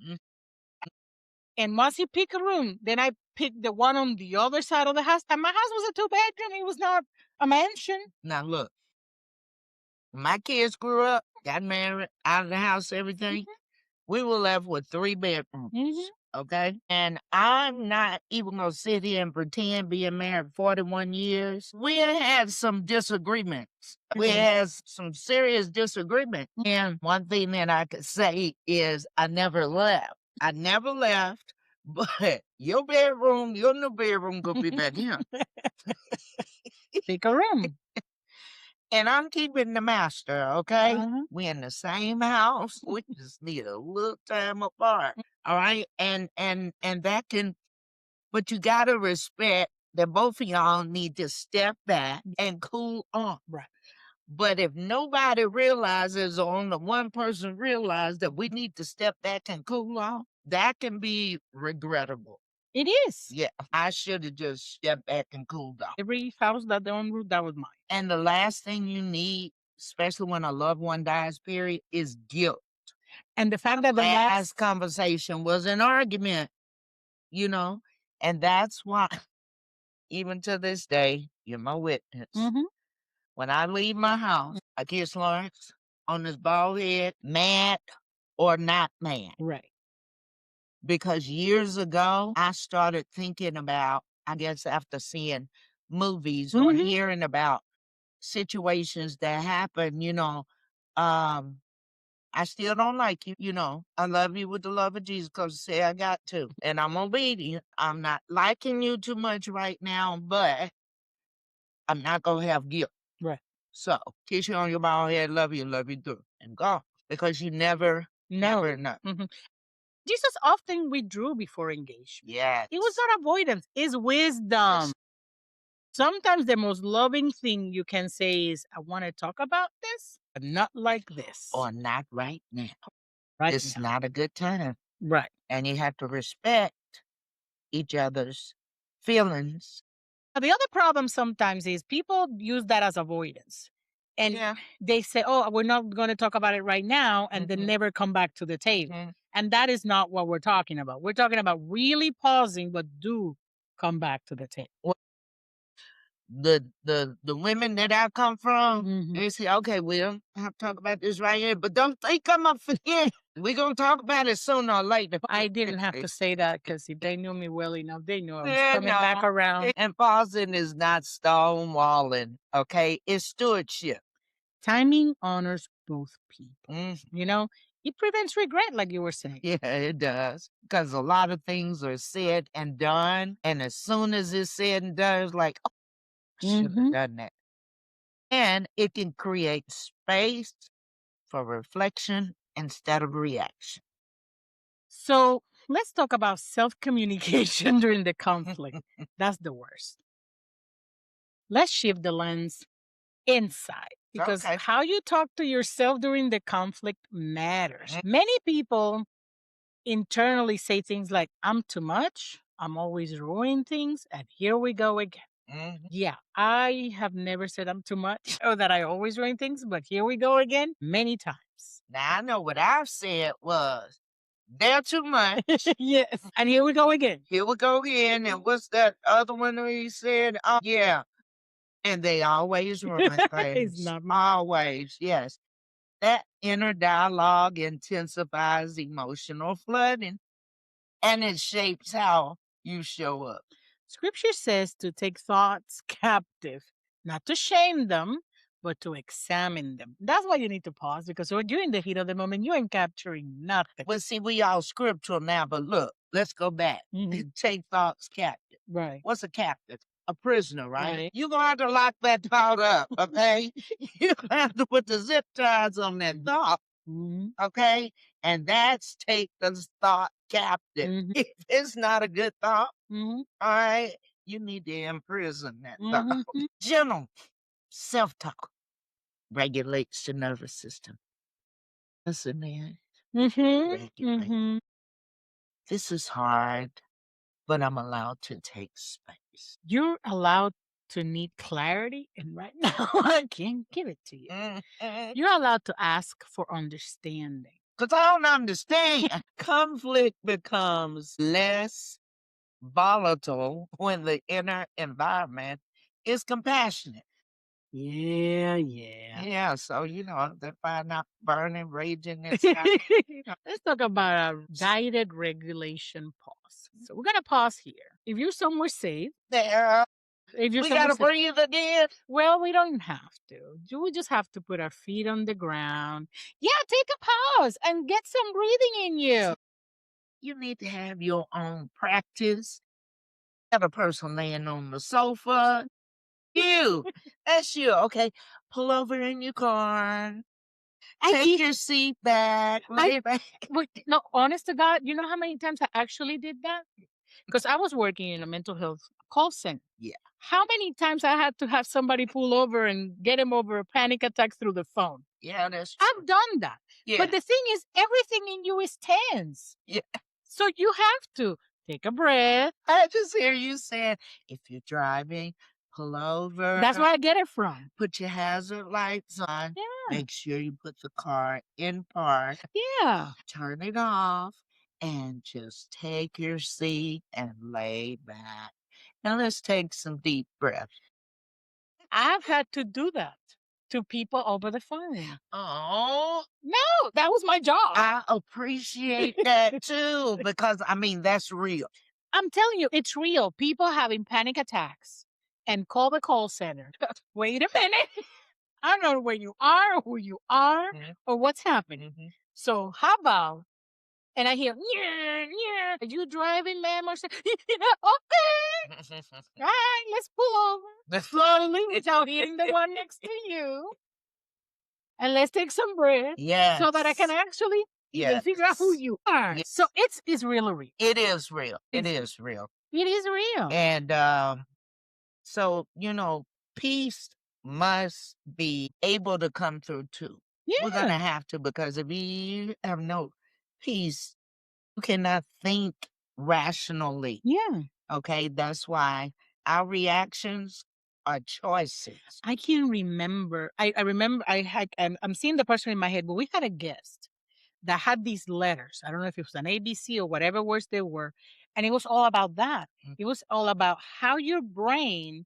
And once you pick a room, then I picked the one on the other side of the house. And my house was a 2-bedroom. It was not a mansion. Now look, my kids grew up, got married, out of the house, everything. We were left with 3 bedrooms. Okay. And I'm not even gonna sit here and pretend being married 41 years. We had some disagreements. We had some serious disagreements. And one thing that I could say is I never left. I never left, but your bedroom, your new bedroom could be back here. Pick a room. And I'm keeping the master, okay? We in the same house. We just need a little time apart. All right. And that can, but you gotta respect that both of y'all need to step back and cool off. Right. But if nobody realizes or only one person realizes that we need to step back and cool off, that can be regrettable. It is. Yeah. I should have just stepped back and cooled off. Every house that they on roof, that was mine. And the last thing you need, especially when a loved one dies, period, is guilt. And the fact that the last conversation was an argument, and that's why, even to this day, you're my witness. When I leave my house, I kiss Lawrence on his bald head, mad or not mad. Right. Because years ago, I started thinking about, I guess after seeing movies or hearing about situations that happen, I still don't like you, I love you with the love of Jesus because I say I got to. And I'm obedient. I'm not liking you too much right now, but I'm not going to have guilt. Right. So, kiss you on your bald head, love you too. And go. Because you never know. Jesus often withdrew before engagement. Yes. It was not avoidance, it's wisdom. Sometimes the most loving thing you can say is, I want to talk about this, but not like this. Or not right now. Right. It's not a good time. Right. And you have to respect each other's feelings. The other problem sometimes is people use that as avoidance. And they say, oh, we're not going to talk about it right now, and then never come back to the table. And that is not what we're talking about. We're talking about really pausing, but do come back to the table. Well, the women that I come from, they say, okay, we'll have to talk about this right here, but don't think I'm gonna forget. We're gonna talk about it sooner or later. I didn't have to say that because if they knew me well enough, they knew I was coming back around. And pausing is not stonewalling, okay? It's stewardship. Timing honors both people. It prevents regret, like you were saying. Yeah, it does. Because a lot of things are said and done. And as soon as it's said and done, it's like, oh, I should have done that. And it can create space for reflection instead of reaction. So let's talk about self-communication during the conflict. That's the worst. Let's shift the lens inside because how you talk to yourself during the conflict matters. Many people internally say things like, I'm too much, I'm always ruining things, and here we go again. Yeah, I have never said I'm too much or that I always ruin things, but here we go again, many times. Now I know what I've said was, "They're too much." Yes. And here we go again. Here we go again, and what's that other one that he said? Yeah, and they always ruin It's things. not Always, yes. That inner dialogue intensifies emotional flooding, and it shapes how you show up. Scripture says to take thoughts captive, not to shame them, but to examine them. That's why you need to pause because when you're in the heat of the moment, you ain't capturing nothing. Well, see, we all scriptural now, but look, let's go back. Take thoughts captive. Right. What's a captive? A prisoner, right? Right. You're gonna have to lock that thought up, okay? You have to put the zip ties on that thought, Mhm. okay? And that's take the thought captive. Mhm. If it's not a good thought, Mhm. all right, you need to imprison that thought. Mhm. Gentle self-talk regulates the nervous system. Listen, man, Mhm. regulate. Mhm. This is hard, but I'm allowed to take space. You're allowed to need clarity, and right now I can't give it to you. Because You're allowed to ask for understanding. I don't understand. Conflict becomes less volatile when the inner environment is compassionate. Yeah, yeah. Yeah, so they're fire not burning, raging inside. Let's talk about a guided regulation pause. So we're gonna pause here. If you're somewhere safe, There, if you're we somewhere gotta safe, breathe again. well, we don't have to. We just have to put our feet on the ground. Yeah, take a pause and get some breathing in you. You need to have your own practice. Have a person laying on the sofa. You, that's you. Okay, pull over in your car. I Take did. your seat back, I lay back. But no, honest to God, you know how many times I actually did that? Because I was working in a mental health call center. Yeah, How many times I had to have somebody pull over and get him over a panic attack through the phone? yeah, that's true. I've done that. Yeah, But the thing is, everything in you is tense. yeah. So you have to take a breath. I just hear you saying, if you're driving, pull over. That's where I get it from. Put your hazard lights on. Yeah. Make sure you put the car in park. Yeah. Turn it off and just take your seat and lay back. Now let's take some deep breaths. I've had to do that to people over the phone. Oh, No, that was my job. I appreciate that too, because I mean, that's real. I'm telling you, it's real. People having panic attacks and call the call center. Wait a minute. I don't know where you are, who you are, or what's happening. So how about, and I hear, yeah, yeah. Are you driving, ma'am? Or something? Okay. All right, let's pull over slowly without hitting the one next to you. And let's take some breath so that I can Yes. actually even figure out who Yes. you are. Yes. So it's really real. It is real. It It's is real. it is real. And so, peace must be able to come through too. We're gonna Yeah. have to, because if you have no peace, you cannot think rationally. Yeah. Okay, that's why our reactions are choices. I can remember. I remember I had I'm seeing the person in my head, but we had a guest that had these letters. I don't know if it was an ABC or whatever words they were. And it was all about that. It was all about how your brain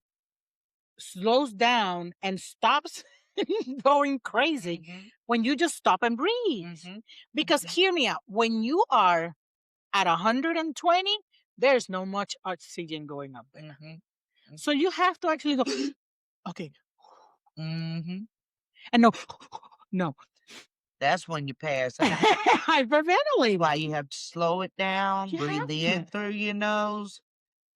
slows down and stops going crazy when you just stop and breathe. Because hear me out, when you are at 120, there's no much oxygen going up there. So you have to actually go, okay, Mm-hmm. and no, no. That's when you pass out. Hyperventilate. Why you have to slow it down, You breathe have in to. through your nose,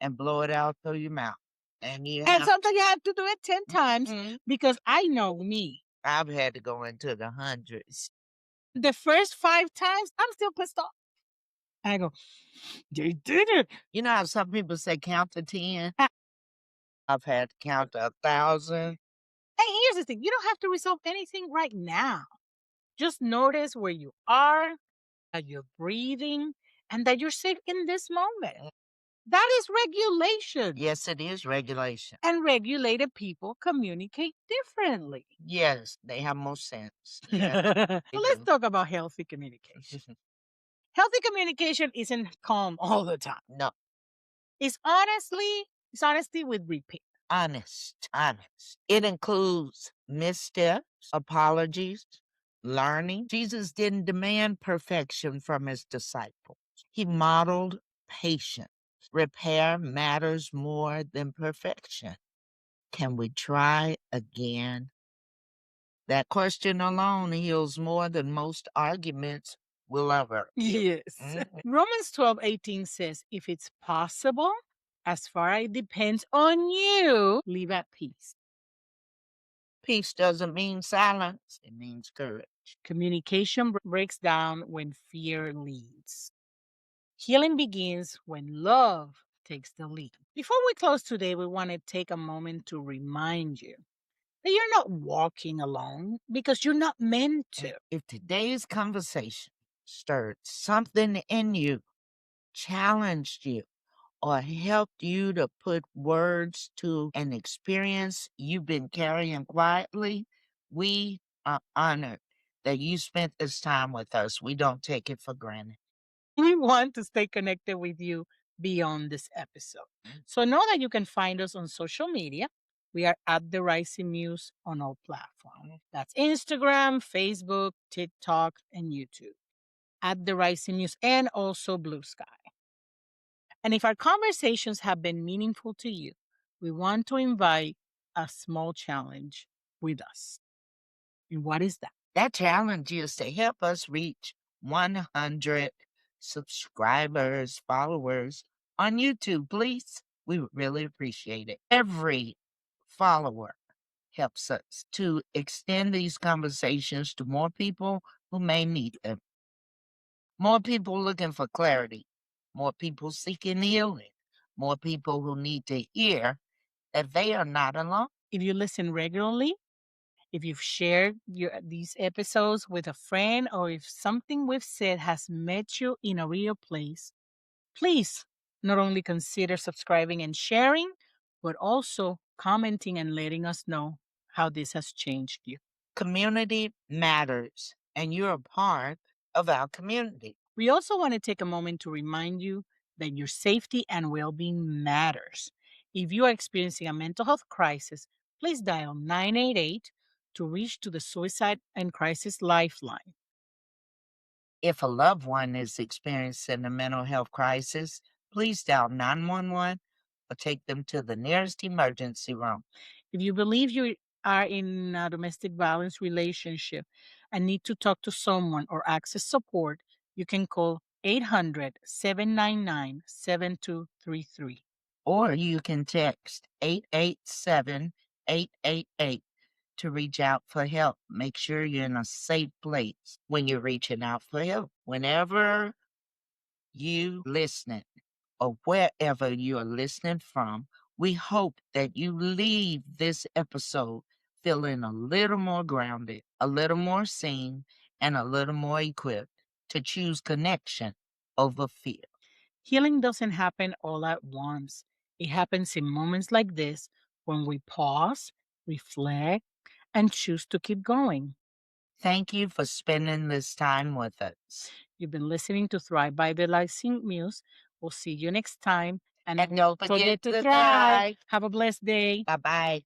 and blow it out through your mouth. And And sometimes you have to do it 10 times Mhm. because I know me. I've had to go into the hundreds. The first 5 times, I'm still pissed off. And I go, they did it. You know how some people say count to 10? Ah. I've had to count to 1,000. Hey, here's the thing, you don't have to resolve anything right now. Just notice where you are, that you're breathing, and that you're safe in this moment. That is regulation. Yes, it is regulation. And regulated people communicate differently. Yes, they have more sense. Yeah, So let's talk about healthy communication. Healthy communication isn't calm all the time. No, It's it's honesty with repair. honest. It includes missteps, apologies, learning. Jesus didn't demand perfection from his disciples. He modeled patience. Repair matters more than perfection. Can we try again? That question alone heals more than most arguments will ever heal. Yes. Romans 12:18 says, if it's possible, as far as it depends on you, live at peace. Peace doesn't mean silence, it means courage. Communication breaks down when fear leads. Healing begins when love takes the lead. Before we close today, we want to take a moment to remind you that you're not walking alone because you're not meant to. If today's conversation stirred something in you, challenged you, or helped you to put words to an experience you've been carrying quietly, we are honored that you spent this time with us. We don't take it for granted. We want to stay connected with you beyond this episode. So know that you can find us on social media. We are at The Rising Muse on all platforms. That's Instagram, Facebook, TikTok, and YouTube. At The Rising Muse and also Blue Sky. And if our conversations have been meaningful to you, we want to invite a small challenge with us. And what is that? That challenge is to help us reach 100 subscribers, followers on YouTube, please. We would really appreciate it. Every follower helps us to extend these conversations to more people who may need them. More people looking for clarity, more people seeking healing, more people who need to hear that they are not alone. If you listen regularly, if you've shared these episodes with a friend, or if something we've said has met you in a real place, please not only consider subscribing and sharing, but also commenting and letting us know how this has changed you. Community matters, and you're a part of our community. We also want to take a moment to remind you that your safety and well being matters. If you are experiencing a mental health crisis, please dial 988 to reach to the Suicide and Crisis Lifeline. If a loved one is experiencing a mental health crisis, please dial 911 or take them to the nearest emergency room. If you believe you are in a domestic violence relationship and need to talk to someone or access support, you can call 800-799-7233. Or you can text 887-888 to reach out for help. Make sure you're in a safe place when you're reaching out for help. Whenever you listening or wherever you are listening from, we hope that you leave this episode feeling a little more grounded, a little more seen, and a little more equipped to choose connection over fear. Healing doesn't happen all at once. It happens in moments like this when we pause, reflect, and choose to keep going. Thank you for spending this time with us. You've been listening to Thrive by the Rising Muse. We'll see you next time. And don't forget to thrive. Have a blessed day. Bye bye.